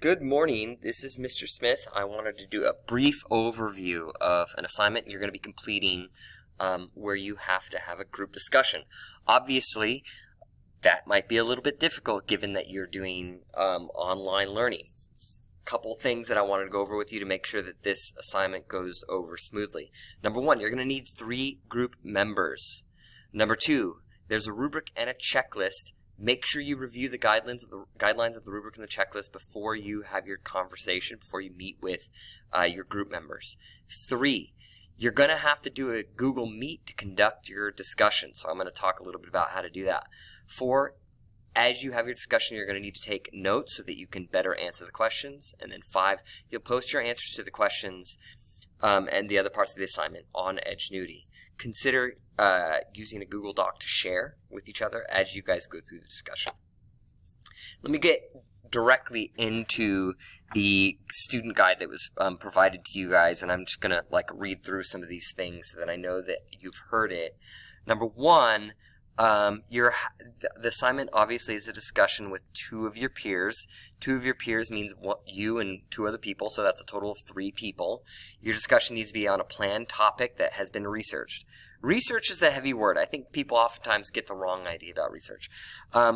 Good morning, this is Mr. Smith. I wanted to do a brief overview of an assignment you're going to be completing where you have to have a group discussion. Obviously, that might be a little bit difficult given that you're doing online learning. Couple things that I wanted to go over with you to make sure that this assignment goes over smoothly. Number one, you're going to need 3 group members. Number 2, there's a rubric and a checklist. Make sure you review the guidelines of the rubric and the checklist before you have your conversation, before you meet with your group members. 3, you're going to have to do a Google Meet to conduct your discussion, so I'm going to talk a little bit about how to do that. 4, as you have your discussion, you're going to need to take notes so that you can better answer the questions. And then 5, you'll post your answers to the questions and the other parts of the assignment on Edgenuity. Consider using a Google Doc to share with each other as you guys go through the discussion. Let me get directly into the student guide that was provided to you guys, and I'm just going to read through some of these things so that I know that you've heard it. Number 1, the assignment obviously is a discussion with 2 of your peers. 2 of your peers means you and 2 other people, so that's a total of 3 people. Your discussion needs to be on a planned topic that has been researched. Research is a heavy word. I think people oftentimes get the wrong idea about research.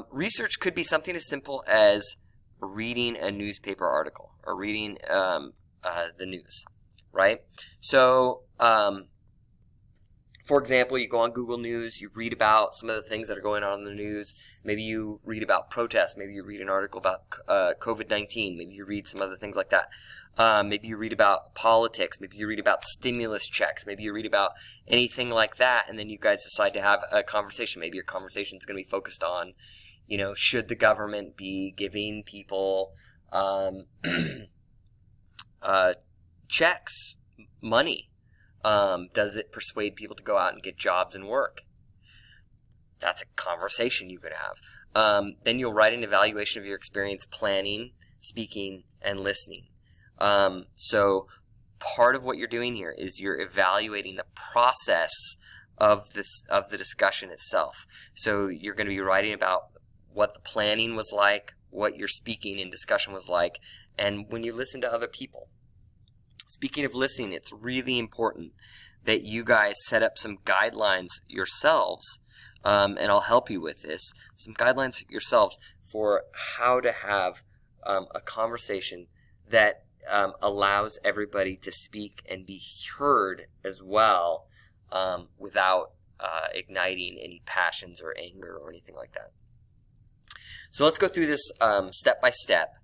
Research could be something as simple as reading a newspaper article or reading the news, right? So, for example, you go on Google News, you read about some of the things that are going on in the news. Maybe you read about protests. Maybe you read an article about COVID-19. Maybe you read some other things like that. Maybe you read about politics. Maybe you read about stimulus checks. Maybe you read about anything like that, and then you guys decide to have a conversation. Maybe your conversation is going to be focused on, should the government be giving people checks, money? Does it persuade people to go out and get jobs and work? That's a conversation you could have. Then you'll write an evaluation of your experience planning, speaking, and listening. So part of what you're doing here is you're evaluating the process of the discussion itself. So you're going to be writing about what the planning was like, what your speaking and discussion was like, and when you listen to other people. Speaking of listening, it's really important that you guys set up some guidelines yourselves, and I'll help you with this, some guidelines yourselves for how to have a conversation that allows everybody to speak and be heard as well without igniting any passions or anger or anything like that. So let's go through this step by step.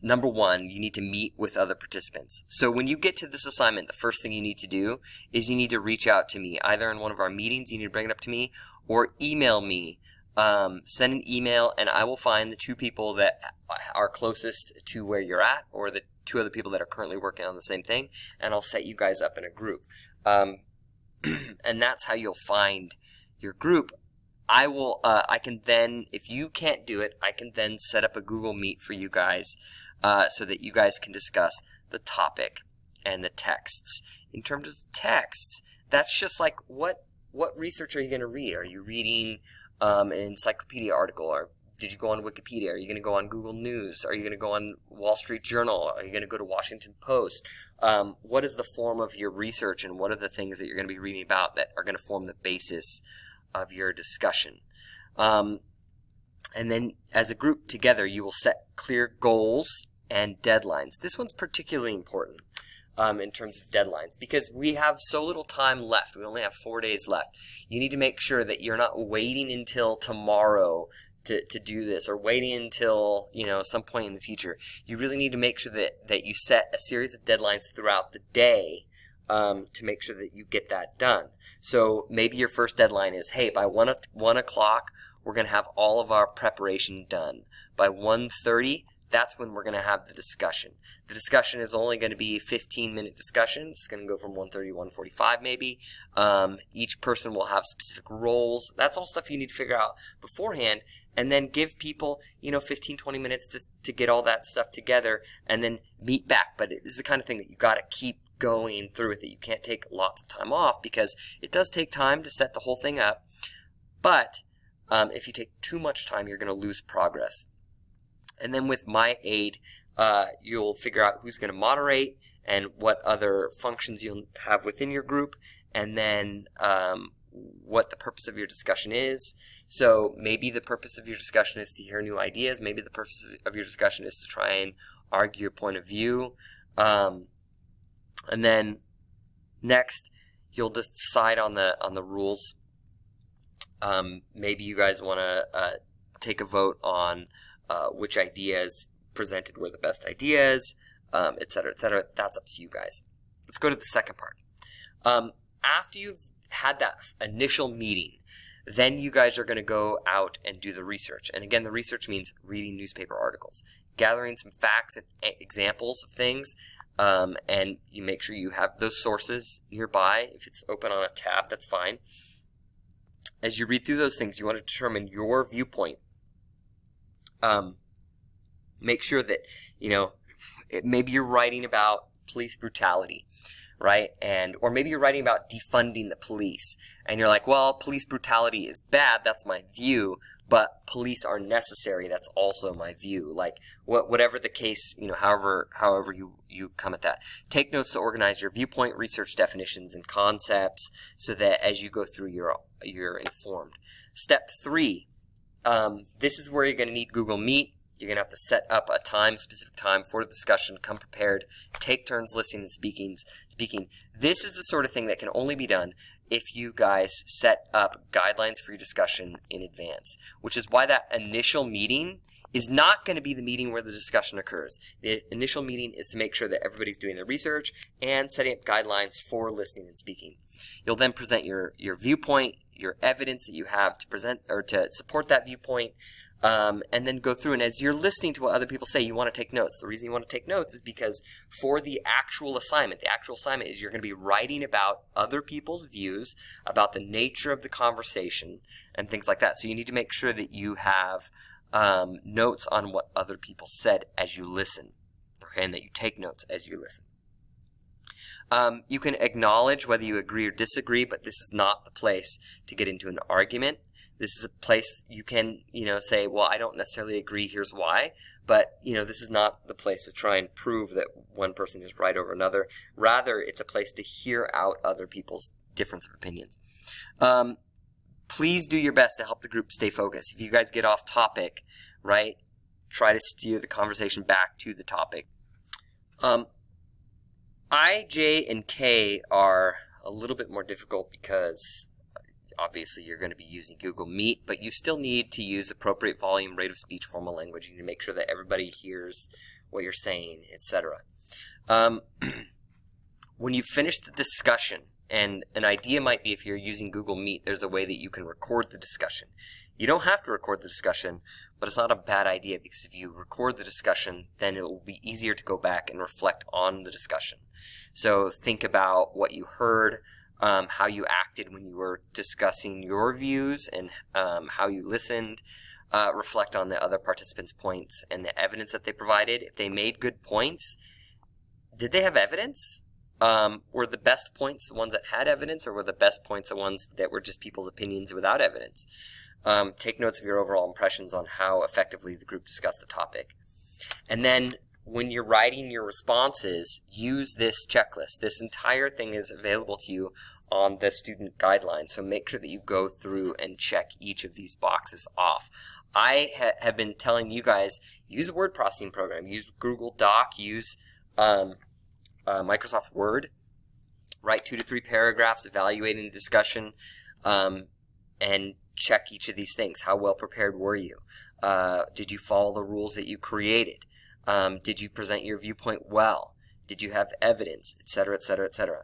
Number 1, you need to meet with other participants. So when you get to this assignment, the first thing you need to do is you need to reach out to me. Either in one of our meetings, you need to bring it up to me, or email me. Send an email, and I will find the 2 people that are closest to where you're at, or the 2 other people that are currently working on the same thing, and I'll set you guys up in a group. And that's how you'll find your group. I can then, if you can't do it, I can then set up a Google Meet for you guys so that you guys can discuss the topic and the texts. In terms of texts, that's just like what research are you going to read? Are you reading an encyclopedia article, or did you go on Wikipedia? Are you going to go on Google News? Are you going to go on Wall Street Journal? Are you going to go to Washington Post? What is the form of your research, and what are the things that you're going to be reading about that are going to form the basis of your discussion? And then as a group together, you will set clear goals and deadlines. This one's particularly important in terms of deadlines because we have so little time left. We only have 4 days left. You need to make sure that you're not waiting until tomorrow to do this, or waiting until some point in the future. You really need to make sure that you set a series of deadlines throughout the day to make sure that you get that done. So maybe your first deadline is, hey, by 1 o'clock, we're going to have all of our preparation done. By 1:30, that's when we're going to have the discussion. The discussion is only going to be a 15-minute discussion. It's going to go from 1:30 to 1:45 maybe. Each person will have specific roles. That's all stuff you need to figure out beforehand, and then give people 15, 20 minutes to get all that stuff together and then meet back. But it is the kind of thing that you got to keep going through with it. You can't take lots of time off because it does take time to set the whole thing up. But if you take too much time, you're going to lose progress. And then with My Aid, you'll figure out who's going to moderate and what other functions you'll have within your group, and then what the purpose of your discussion is. So maybe the purpose of your discussion is to hear new ideas. Maybe the purpose of your discussion is to try and argue your point of view. And then next, you'll decide on the rules. Maybe you guys want to take a vote on which ideas presented were the best ideas, et cetera, et cetera. That's up to you guys. Let's go to the second part. After you've had that initial meeting, then you guys are going to go out and do the research. And again, the research means reading newspaper articles, gathering some facts and examples of things, and you make sure you have those sources nearby. If it's open on a tab, that's fine. As you read through those things, you want to determine your viewpoint. Make sure that, maybe you're writing about police brutality, right? Or maybe you're writing about defunding the police, and you're like, well, police brutality is bad, that's my view, but police are necessary, that's also my view. Like, whatever the case, however you come at that. Take notes to organize your viewpoint, research definitions and concepts, so that as you go through, you're informed. Step 3, this is where you're going to need Google Meet. You're going to have to set up a specific time for the discussion, come prepared, take turns listening and speaking. This is the sort of thing that can only be done if you guys set up guidelines for your discussion in advance, which is why that initial meeting is not going to be the meeting where the discussion occurs. The initial meeting is to make sure that everybody's doing their research and setting up guidelines for listening and speaking. You'll then present your viewpoint, your evidence that you have to present or to support that viewpoint, and then go through. And as you're listening to what other people say, you want to take notes. The reason you want to take notes is because for the actual assignment is you're going to be writing about other people's views, about the nature of the conversation, and things like that. So you need to make sure that you have notes on what other people said as you listen, okay, and that you take notes as you listen. You can acknowledge whether you agree or disagree, but this is not the place to get into an argument. This is a place you can, say, well, I don't necessarily agree, here's why. But, this is not the place to try and prove that one person is right over another. Rather, it's a place to hear out other people's difference of opinions. Please do your best to help the group stay focused. If you guys get off topic, right, try to steer the conversation back to the topic. I, J, and K are a little bit more difficult because obviously you're going to be using Google Meet, but you still need to use appropriate volume, rate of speech, formal language. You need to make sure that everybody hears what you're saying, etc. When you finish the discussion, and an idea might be if you're using Google Meet, there's a way that you can record the discussion. You don't have to record the discussion, but it's not a bad idea because if you record the discussion, then it will be easier to go back and reflect on the discussion. So think about what you heard, how you acted when you were discussing your views, and how you listened. Reflect on the other participants' points and the evidence that they provided. If they made good points, did they have evidence? Were the best points the ones that had evidence, or were the best points the ones that were just people's opinions without evidence? Take notes of your overall impressions on how effectively the group discussed the topic. And then when you're writing your responses, use this checklist. This entire thing is available to you on the student guidelines, so make sure that you go through and check each of these boxes off. I have been telling you guys, use a word processing program, use Google Doc, use Microsoft Word, write 2 to 3 paragraphs evaluating the discussion, and check each of these things. How well prepared were you? Did you follow the rules that you created? Did you present your viewpoint well? Did you have evidence, etc., etc., etc.?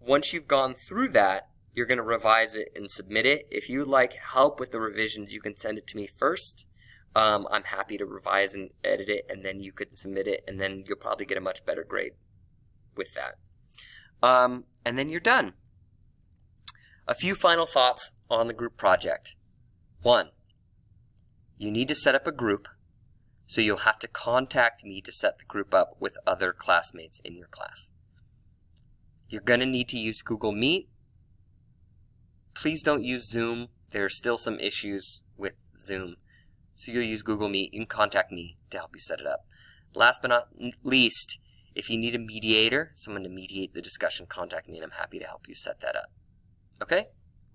Once you've gone through that, you're going to revise it and submit it. If you'd like help with the revisions, you can send it to me first. I'm happy to revise and edit it, and then you could submit it, and then you'll probably get a much better grade with that. And then you're done. A few final thoughts on the group project. 1, you need to set up a group, so you'll have to contact me to set the group up with other classmates in your class. You're going to need to use Google Meet. Please don't use Zoom. There are still some issues with Zoom. So you'll use Google Meet. You can contact me to help you set it up. Last but not least, if you need a mediator, someone to mediate the discussion, contact me and I'm happy to help you set that up. Okay?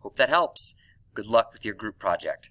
Hope that helps. Good luck with your group project.